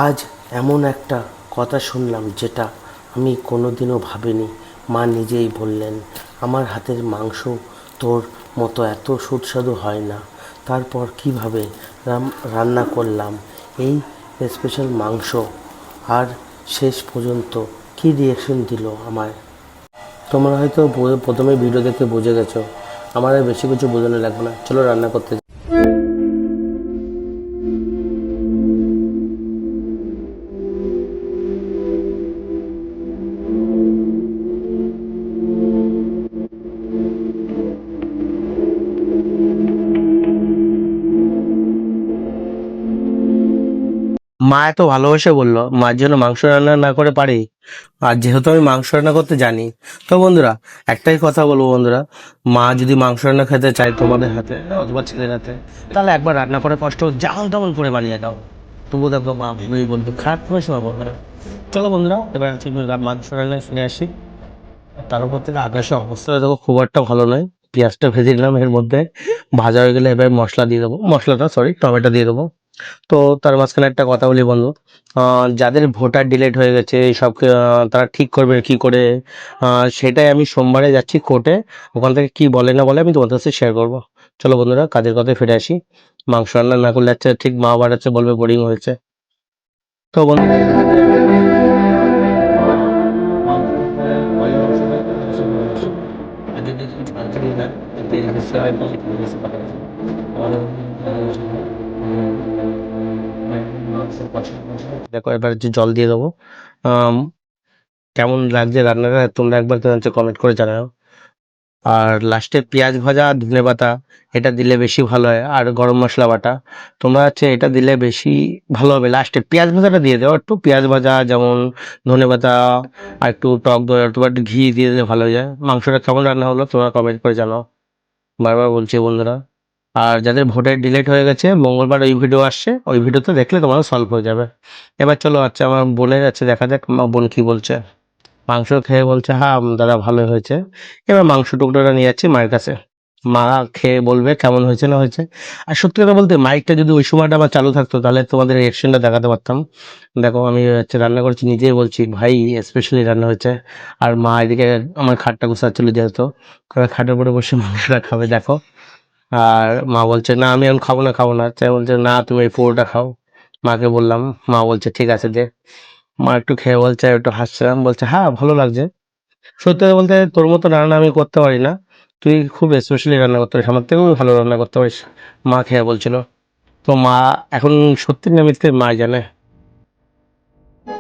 আজ এমন একটা কথা শুনলাম যেটা আমি কোনোদিনও ভাবিনি। মা নিজেই বললেন, আমার হাতের মাংস তোর মতো এত সুস্বাদু হয় না। তারপর কীভাবে রান্না করলাম এই স্পেশাল মাংস, আর শেষ পর্যন্ত কী রিয়াকশন দিল আমায়। তোমরা হয়তো প্রথমে ভিডিও দেখে বুঝে গেছো। আমার আর বেশি কিছু বোঝানো লাগবে না, চলো রান্না করতে। মা এত ভালোবেসে বললো, মার জন্য মাংস রান্না না করে পারি? আর যেহেতু আমি মাংস রান্না করতে জানি, তো বন্ধুরা একটাই কথা বলবো বন্ধুরা, মা যদি মাংস রান্না খেতে চায় তোমাদের হাতে অথবা ছেলের হাতে, তাহলে একবার রান্না করে কষ্ট যেমন তেমন করে বানিয়ে দাও। তবু দেখো মা ভেবেই বলতো, খারাপ কোনো সময় বলবে না। চলো বন্ধুরা, এবার মাংস রান্নায় ফিরে আসি। তার উপর থেকে আকাশের অবস্থা দেখো খুব একটা ভালো নয়। পেঁয়াজটা ভেজে দিলাম, এর মধ্যে ভাজা হয়ে গেলে এবার মশলা দিয়ে দেবো, টমেটো দিয়ে দেবো। তো তার মাঝখানে একটা কথা বলি বন্ধু, যাদের ভোটার ডিলেট হয়ে গেছে এইসব তারা ঠিক করবে কি করে, সেটাই আমি সোমবারে যাচ্ছি কোর্টে। ওখান থেকে কি বলে না বলে আমি তোমাদের সাথে শেয়ার করবো। চলো বন্ধুরা, কাজের কথায় ফিরে আসি। মাংস রান্না না করলে আচ্ছা ঠিক মা বাড়াচ্ছে, বলবে বোরিং হয়েছে। তো বন্ধু, দেখো এবার যে জল দিয়ে দেবো। আম, কেমন লাগছে রান্নাটা তোমরা একবার কমেন্ট করে জানাও। আর লাস্টে পেঁয়াজ ভাজা আর ধনেপাতা, এটা দিলে বেশি ভালো হয়। আর গরম মশলা বাটা, তোমরা হচ্ছে এটা দিলে বেশি ভালো হবে। লাস্টে পেঁয়াজ ভাজাটা দিয়ে দাও, একটু পেঁয়াজ ভাজা যেমন ধনেপাতা আর একটু টক দই অথবা একটু ঘি দিয়ে দিলে ভালো হয়ে যায়। মাংসটা কেমন রান্না হলো তোমরা কমেন্ট করে জানাও, বারবার বলছি বন্ধুরা। আর যাদের ভোটের ডিলেট হয়ে গেছে, মঙ্গলবার ওই ভিডিও আসছে, ওই ভিডিওতে দেখলে তোমার সলভ হয়ে যাবে। এবার চলো, আচ্ছা আমার বোনের আছে, দেখা যাক বোন কি বলছে। মাংস খেয়ে বলছে, হ্যাঁ দাদা ভালো হয়েছে। এবার মাংস টুকরোটা নিয়ে যাচ্ছি মায়ের কাছে। মা খেয়ে বলবে কেমন হয়েছে না হয়েছে। আর সত্যি কথা বলতে মাইকটা যদি ওই সময়টা আমার চালু থাকতো তাহলে তোমাদের রিয়াকশনটা দেখাতে পারতাম। দেখো আমি হচ্ছে রান্না করছি, নিজেই বলছি ভাই স্পেশালি রান্না হয়েছে। আর মা এদিকে আমার খাটটা গুছাচ্ছিল যেহেতু, খাটের উপরে বসে মাংসটা খাবে দেখো। আর মা বলছে না আমি এখন খাবো না, তাই বলছে না তুমি এই পুরোটা খাও। মাকে বললাম, মা বলছে ঠিক আছে দে। মা একটু খেয়ে বলছে, একটু হাসছিলাম, বলছে হ্যাঁ ভালো লাগছে। সত্যি কথা বলতে তোর মতো রান্না আমি করতে পারি না, তুই খুব স্পেশালি রান্না করতে পারিস, আমার থেকেও ভালো রান্না করতে পারিস। মা খেয়ে বলছিল। তো মা এখন সত্যি না মিথ্যে মা জানে।